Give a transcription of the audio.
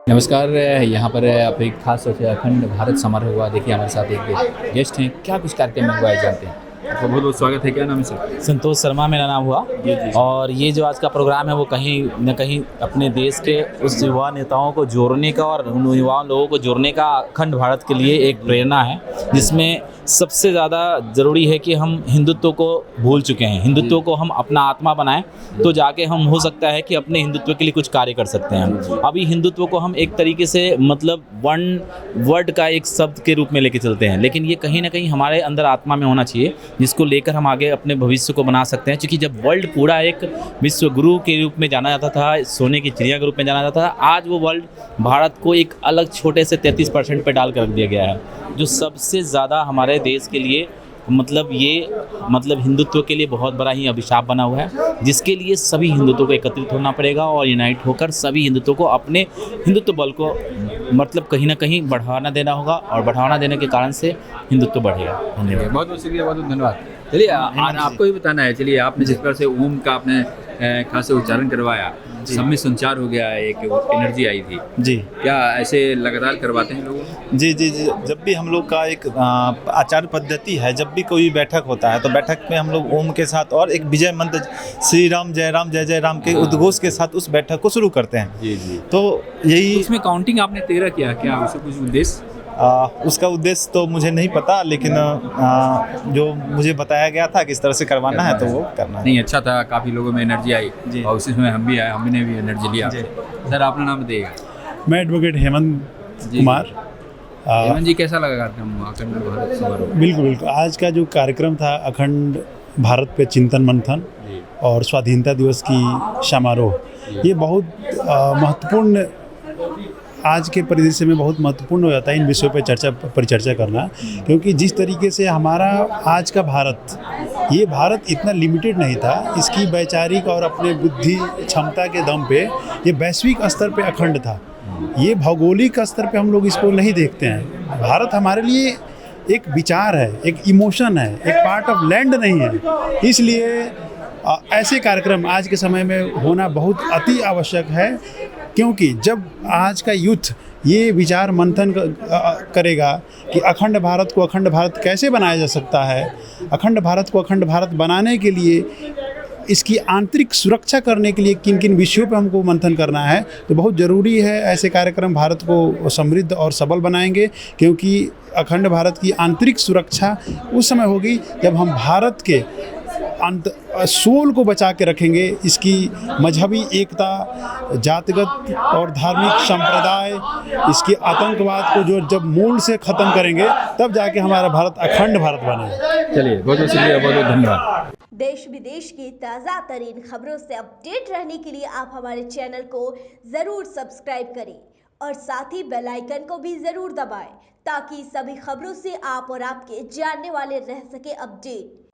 नमस्कार। यहाँ पर अब एक खास अखंड भारत समारोह हुआ। देखिए हमारे साथ एक गेस्ट हैं। क्या कुछ कार्यक्रम में हुआ है जानते हैं। आपका बहुत बहुत स्वागत है। क्या नाम है सर? संतोष शर्मा मेरा नाम हुआ। जी जी। और ये जो आज का प्रोग्राम है वो कहीं न कहीं अपने देश के उस युवा नेताओं को जोड़ने का और उन युवा लोगों को जोड़ने का अखंड भारत के लिए एक प्रेरणा है, जिसमें सबसे ज़्यादा ज़रूरी है कि हम हिंदुत्व को भूल चुके हैं। हिंदुत्व को हम अपना आत्मा बनाएं तो जाके हम हो सकता है कि अपने हिंदुत्व के लिए कुछ कार्य कर सकते हैं। अभी हिंदुत्व को हम एक तरीके से मतलब वन वर्ड का एक शब्द के रूप में लेके चलते हैं, लेकिन ये कहीं ना कहीं हमारे अंदर आत्मा में होना चाहिए, जिसको लेकर हम आगे अपने भविष्य को बना सकते हैं। क्योंकि जब वर्ल्ड पूरा एक विश्व गुरु के रूप में जाना जाता था, सोने की चिड़िया के रूप में जाना जाता था, आज वो वर्ल्ड भारत को एक अलग छोटे से 33% पे डाल कर रख दिया गया है, जो सबसे ज़्यादा हमारे देश के लिए मतलब हिंदुत्व के लिए बहुत बड़ा ही अभिशाप बना हुआ है, जिसके लिए सभी हिंदुत्व को एकत्रित होना पड़ेगा और यूनाइट होकर सभी हिंदुत्व को अपने हिंदुत्व बल को कहीं ना कहीं बढ़ावा देना होगा, और बढ़ावा देने के कारण से हिंदुत्व बढ़ेगा। धन्यवाद। बहुत बहुत शुक्रिया, बहुत बहुत धन्यवाद। चलिए आपको भी बताना है। चलिए आपने जिस प्रकार से ओम का आपने खास से उच्चारण करवाया, सब में संचार हो गया है, एक एनर्जी आई थी जी। क्या ऐसे लगातार करवाते हैं लोग? जी जी जी। जब भी हम लोग का एक आचार पद्धति है, जब भी कोई बैठक होता है तो बैठक में हम लोग ओम के साथ और एक विजय मंत्र श्री राम जय राम के उद्घोष के साथ उस बैठक को शुरू करते हैं। जी जी। तो यही उसमें काउंटिंग आपने 13 किया, क्या उससे कुछ उद्देश्य? उसका उद्देश्य तो मुझे नहीं पता, लेकिन जो मुझे बताया गया था किस तरह से करवाना है तो वो करना है। नहीं, अच्छा था, काफ़ी लोगों में एनर्जी आई जी। और उसी में हम भी आए, हमने भी एनर्जी लिया। सर अपना नाम बताइएगा। मैं एडवोकेट हेमंत कुमार। हेमंत जी, कैसा लगा कार्यक्रम अखंड भारत समारोह? बिल्कुल बिल्कुल। आज का जो कार्यक्रम था अखंड भारत पे चिंतन मंथन और स्वाधीनता दिवस की समारोह, ये बहुत महत्वपूर्ण, आज के परिदृश्य में बहुत महत्वपूर्ण हो जाता है इन विषयों पर परिचर्चा करना। क्योंकि जिस तरीके से हमारा आज का भारत, ये भारत इतना लिमिटेड नहीं था, इसकी वैचारिक और अपने बुद्धि क्षमता के दम पे ये वैश्विक स्तर पे अखंड था। ये भौगोलिक स्तर पे हम लोग इसको नहीं देखते हैं। भारत हमारे लिए एक विचार है, एक इमोशन है, एक पार्ट ऑफ लैंड नहीं है। इसलिए ऐसे कार्यक्रम आज के समय में होना बहुत अति आवश्यक है, क्योंकि जब आज का यूथ ये विचार मंथन करेगा कि अखंड भारत को अखंड भारत कैसे बनाया जा सकता है, अखंड भारत को अखंड भारत बनाने के लिए इसकी आंतरिक सुरक्षा करने के लिए किन किन विषयों पे हमको मंथन करना है, तो बहुत ज़रूरी है। ऐसे कार्यक्रम भारत को समृद्ध और सबल बनाएंगे, क्योंकि अखंड भारत की आंतरिक सुरक्षा उस समय होगी जब हम भारत के सोल को बचा के रखेंगे, इसकी मजहबी एकता, जातिगत और धार्मिक संप्रदाय, इसके आतंकवाद को जो जब मूल से ख़त्म करेंगे, तब जाके हमारा भारत अखंड भारत बनेगा। चलिए, बहुत बहुत शुक्रिया, बहुत बहुत धन्यवाद। देश विदेश की ताज़ा तरीन खबरों से अपडेट रहने के लिए आप हमारे चैनल को ज़रूर सब्सक्राइब करें और साथ ही बेल आइकन को भी ज़रूर दबाएं, ताकि सभी खबरों से आप और आपके जानने वाले रह सके अपडेट।